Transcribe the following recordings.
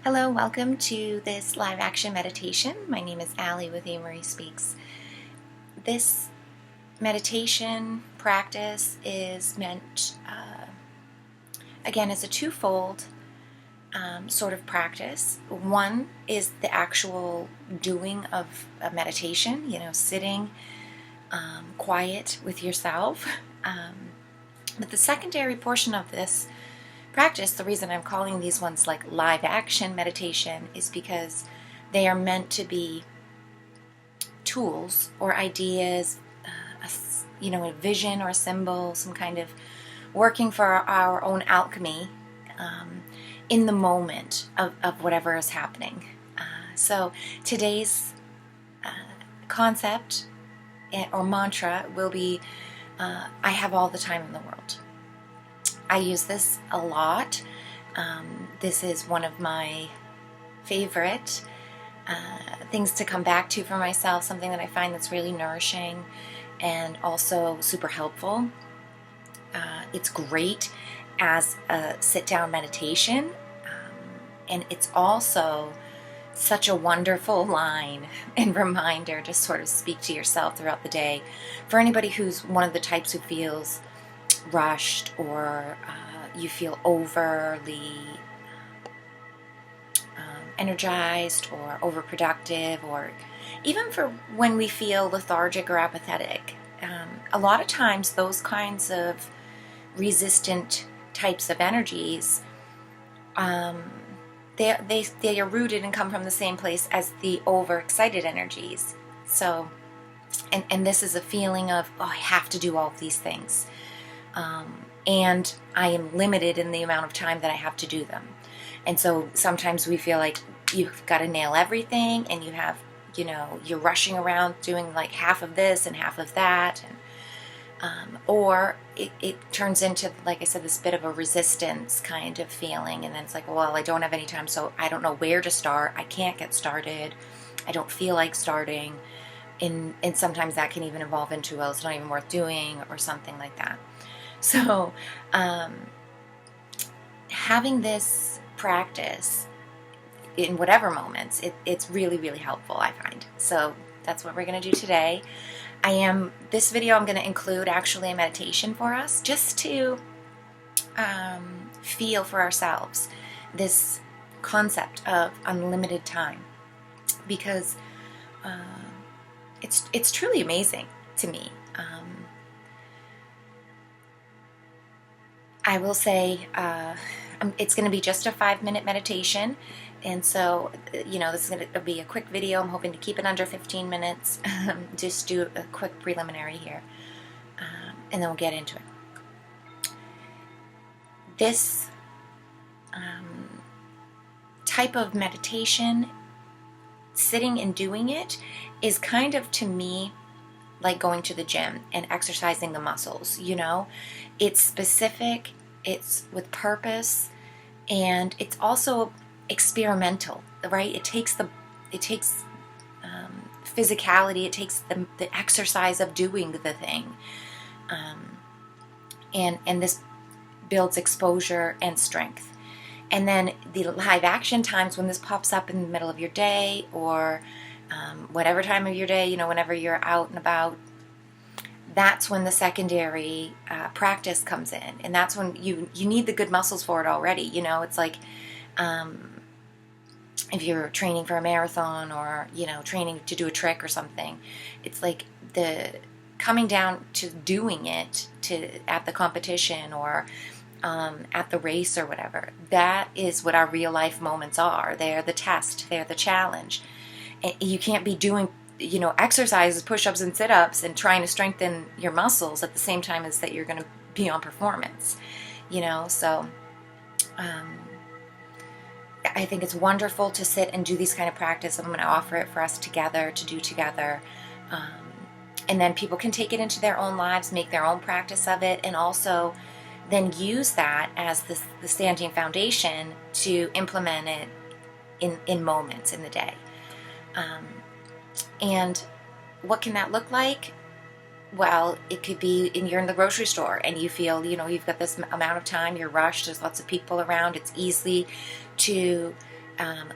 Hello, welcome to this live action meditation. My name is Allie with Amory Speaks. This meditation practice is meant, again, as a twofold sort of practice. One is the actual doing of a meditation, sitting quiet with yourself. But the secondary portion of this practice, the reason I'm calling these ones like live action meditation, is because they are meant to be tools or ideas, a vision or a symbol, some kind of working for our own alchemy in the moment of whatever is happening. So today's concept or mantra will be, I have all the time in the world. I use this a lot. This is one of my favorite things to come back to for myself, something that I find that's really nourishing and also super helpful. It's great as a sit-down meditation, and it's also such a wonderful line and reminder to sort of speak to yourself throughout the day. For anybody who's one of the types who feels rushed or you feel overly energized or overproductive, or even for when we feel lethargic or apathetic. A lot of times those kinds of resistant types of energies, they are rooted and come from the same place as the overexcited energies. So, and this is a feeling of, I have to do all of these things. And I am limited in the amount of time that I have to do them. And so sometimes we feel like you've got to nail everything, and you have, you're rushing around doing like half of this and half of that. And, or it turns into, like I said, this bit of a resistance kind of feeling. And then it's like, well, I don't have any time, so I don't know where to start. I can't get started. I don't feel like starting. And sometimes that can even evolve into, well, it's not even worth doing, or something like that. So, having this practice in whatever moments, it's really, really helpful, I find. So that's what we're going to do today. This video I'm going to include actually a meditation for us, just to feel for ourselves this concept of unlimited time, because it's truly amazing to me. I will say it's going to be just a 5-minute meditation, and so this is going to be a quick video. I'm hoping to keep it under 15 minutes. Just do a quick preliminary here, and then we'll get into it. This type of meditation, sitting and doing it, is kind of, to me, like going to the gym and exercising the muscles. It's specific, it's with purpose, and it's also experimental, right? It takes physicality, it takes the exercise of doing the thing, and this builds exposure and strength. And then the live action times, when this pops up in the middle of your day, or whatever time of your day, whenever you're out and about, that's when the secondary practice comes in. And that's when you need the good muscles for it already. It's like if you're training for a marathon, or, training to do a trick or something, it's like the coming down to doing it at the competition, or at the race or whatever. That is what our real life moments are. They're the test, they're the challenge. And you can't be doing, exercises, push-ups and sit-ups, and trying to strengthen your muscles at the same time as that you're going to be on performance, So I think it's wonderful to sit and do these kind of practice. I'm going to offer it for us together to do together. And then people can take it into their own lives, make their own practice of it, and also then use that as the standing foundation to implement it in moments in the day. And what can that look like? Well, it could be you're in the grocery store and you feel, you've got this amount of time, you're rushed, there's lots of people around, it's easy to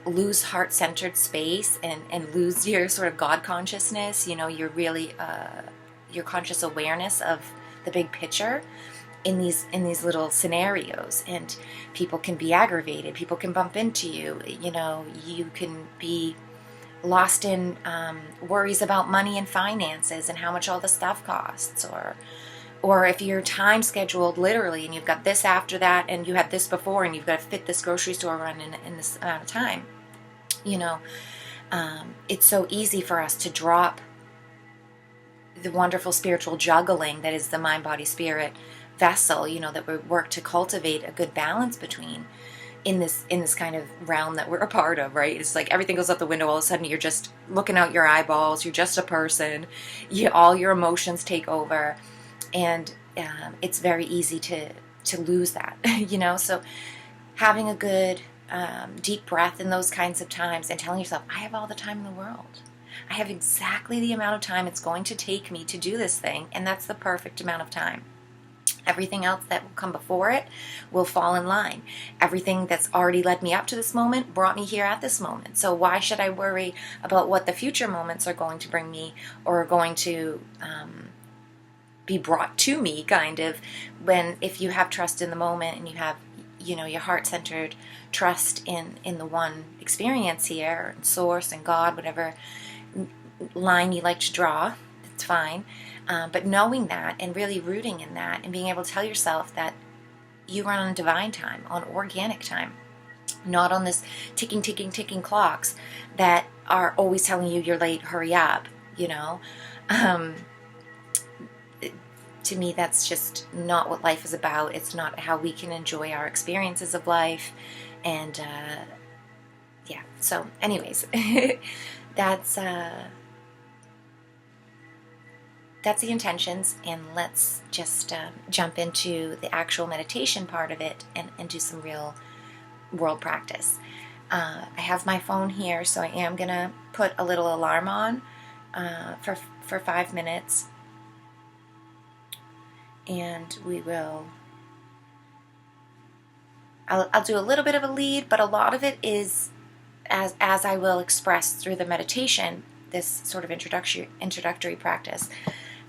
lose heart-centered space and lose your sort of God consciousness, you're really your conscious awareness of the big picture in these little scenarios. And people can be aggravated, people can bump into you, you can be lost in worries about money and finances and how much all the stuff costs, or if you're time scheduled literally and you've got this after that and you had this before and you've got to fit this grocery store run in this amount of time, it's so easy for us to drop the wonderful spiritual juggling that is the mind, body, spirit vessel, that we work to cultivate a good balance between in this kind of realm that we're a part of, right? It's like everything goes out the window. All of a sudden you're just looking out your eyeballs. You're just a person. All your emotions take over. And it's very easy to lose that, So having a good deep breath in those kinds of times and telling yourself, I have all the time in the world. I have exactly the amount of time it's going to take me to do this thing, and that's the perfect amount of time. Everything else that will come before it will fall in line. Everything that's already led me up to this moment brought me here at this moment. So why should I worry about what the future moments are going to bring me or are going to be brought to me, kind of, when if you have trust in the moment and you have your heart-centered trust in the one experience here, source and God, whatever line you like to draw, it's fine. But knowing that and really rooting in that and being able to tell yourself that you run on divine time, on organic time, not on this ticking clocks that are always telling you you're late, hurry up, to me, that's just not what life is about. It's not how we can enjoy our experiences of life. And so anyways, that's the intentions, and let's just jump into the actual meditation part of it and do some real world practice. I have my phone here, so I am going to put a little alarm on for 5 minutes. And I'll do a little bit of a lead, but a lot of it is, as I will express through the meditation, this sort of introductory practice,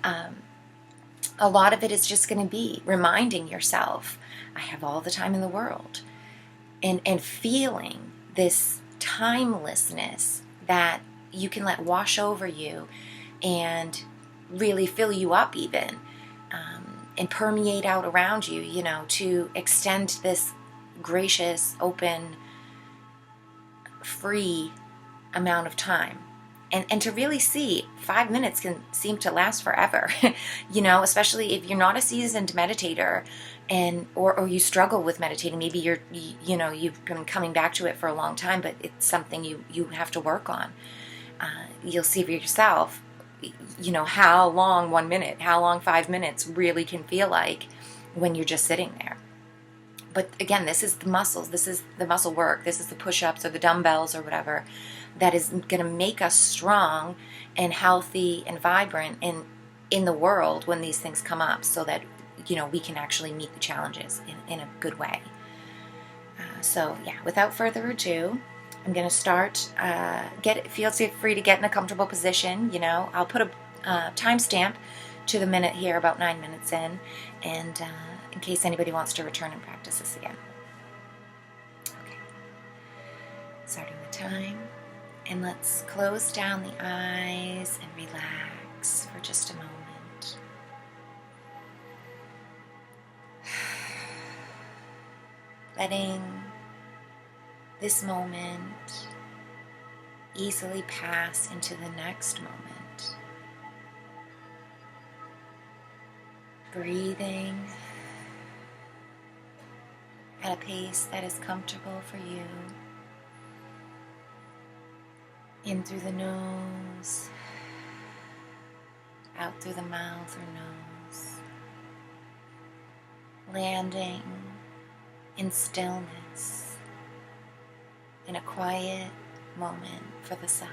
a lot of it is just going to be reminding yourself, I have all the time in the world, and feeling this timelessness that you can let wash over you and really fill you up even. And permeate out around you, to extend this gracious, open, free amount of time. And to really see 5 minutes can seem to last forever, especially if you're not a seasoned meditator or you struggle with meditating. Maybe you've been coming back to it for a long time, but it's something you have to work on. You'll see for yourself, how long 1 minute, how long 5 minutes really can feel like when you're just sitting there. But again, this is the muscles, this is the muscle work, this is the push-ups or the dumbbells or whatever that is going to make us strong and healthy and vibrant in the world when these things come up, so that we can actually meet the challenges in a good way. So without further ado, I'm going to start, feel free to get in a comfortable position. I'll put a timestamp to the minute here, about 9 minutes in, and in case anybody wants to return and practice this again. Okay, starting the time, and let's close down the eyes and relax for just a moment. Letting this moment easily pass into the next moment. Breathing at a pace that is comfortable for you. In through the nose, out through the mouth or nose. Landing in stillness, in a quiet moment for the self.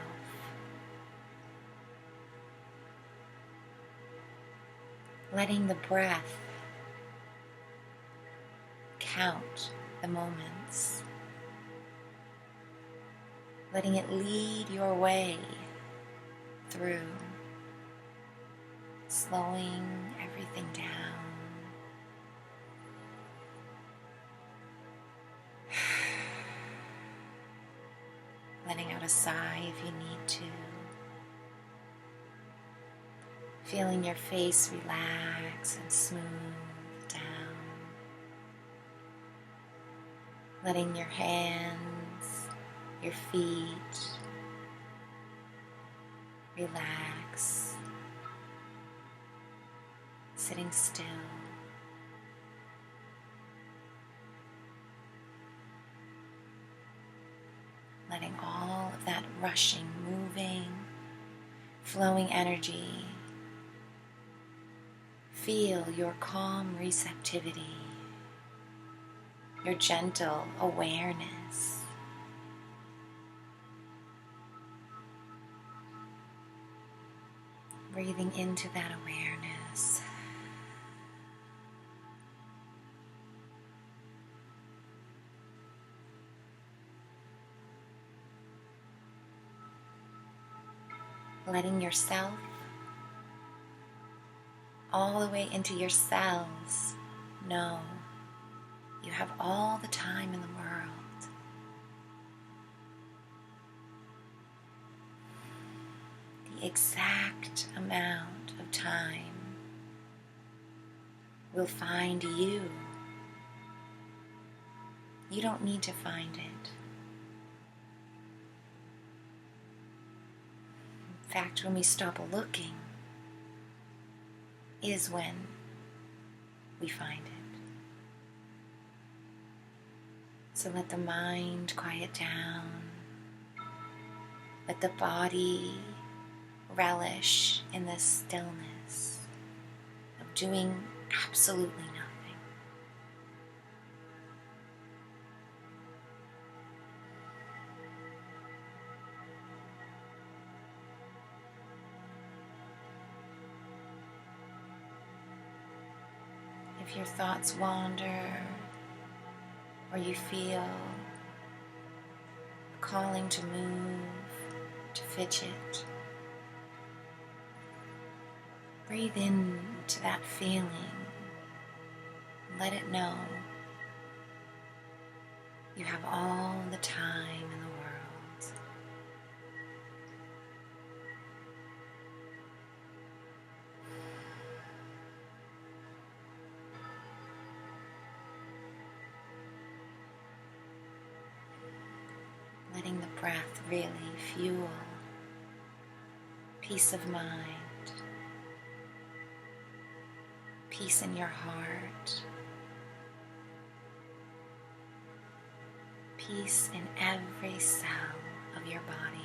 Letting the breath count the moments. letting it lead your way through, slowing everything down. Letting out a sigh if you need to. Feeling your face relax and smooth down. Letting your hands, your feet relax. Sitting still. Letting all of that rushing, moving, flowing energy feel your calm receptivity, your gentle awareness. Breathing into that awareness. Letting yourself all the way into your cells know you have all the time in the world. The exact amount of time will find you. You don't need to find it. In fact, when we stop looking is when we find it. So let the mind quiet down. Let the body relish in this stillness of doing absolutely nothing. If your thoughts wander or you feel a calling to move, to fidget, breathe into that feeling. Let it know you have all the time in the world. Letting the breath really fuel peace of mind, peace in your heart, peace in every cell of your body.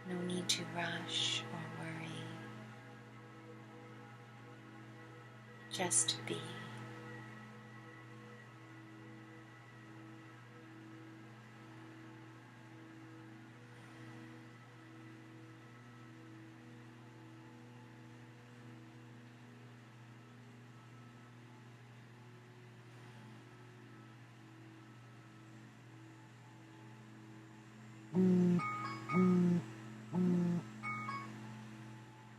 No need to rush or worry. Just be.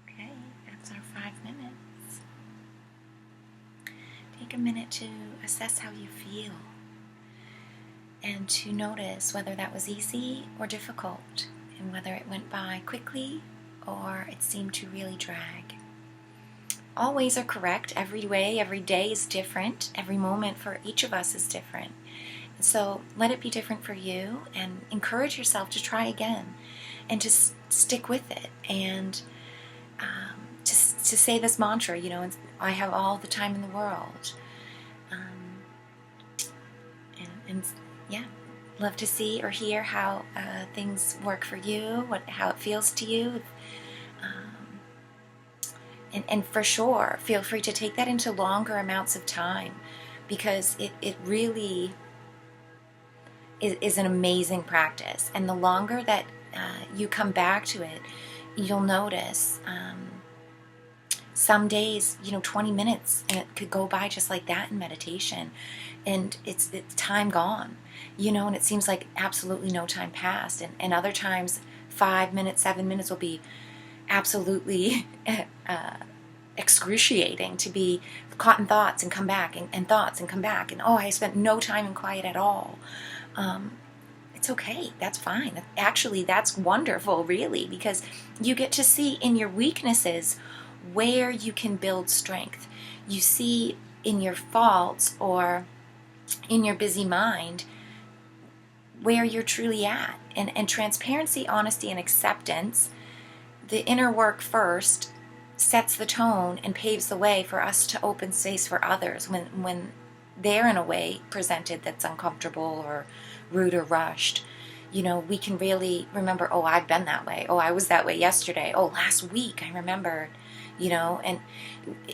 Okay, that's our 5 minutes. Take a minute to assess how you feel and to notice whether that was easy or difficult and whether it went by quickly or it seemed to really drag. All ways are correct. Every way, every day is different. Every moment for each of us is different. So let it be different for you and encourage yourself to try again and to stick with it and to say this mantra, you know, I have all the time in the world. And yeah, love to see or hear how things work for you, how it feels to you. And for sure, feel free to take that into longer amounts of time because it really is an amazing practice. And the longer that you come back to it, you'll notice some days, 20 minutes, and it could go by just like that in meditation, and it's time gone, and it seems like absolutely no time passed. And other times, 5 minutes, 7 minutes will be absolutely excruciating, to be caught in thoughts and come back, and thoughts and come back, and I spent no time in quiet at all. It's okay. That's fine. Actually, that's wonderful, really, because you get to see in your weaknesses where you can build strength. You see in your faults or in your busy mind where you're truly at. And transparency, honesty, and acceptance, the inner work first, sets the tone and paves the way for us to open space for others when they're in a way presented that's uncomfortable or rude or rushed. We can really remember, I've been that way. I was that way yesterday. Last week I remembered, and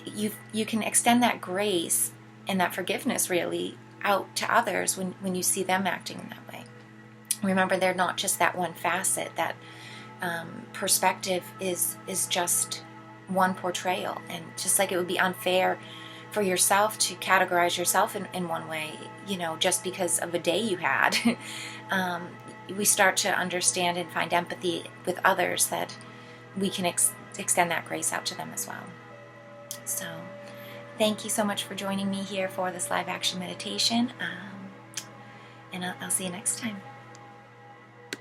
you can extend that grace and that forgiveness really out to others when you see them acting in that way. Remember, they're not just that one facet. That perspective is just one portrayal, and just like it would be unfair for yourself to categorize yourself in one way, just because of a day you had. We start to understand and find empathy with others, that we can extend that grace out to them as well. So thank you so much for joining me here for this live action meditation, and I'll see you next time.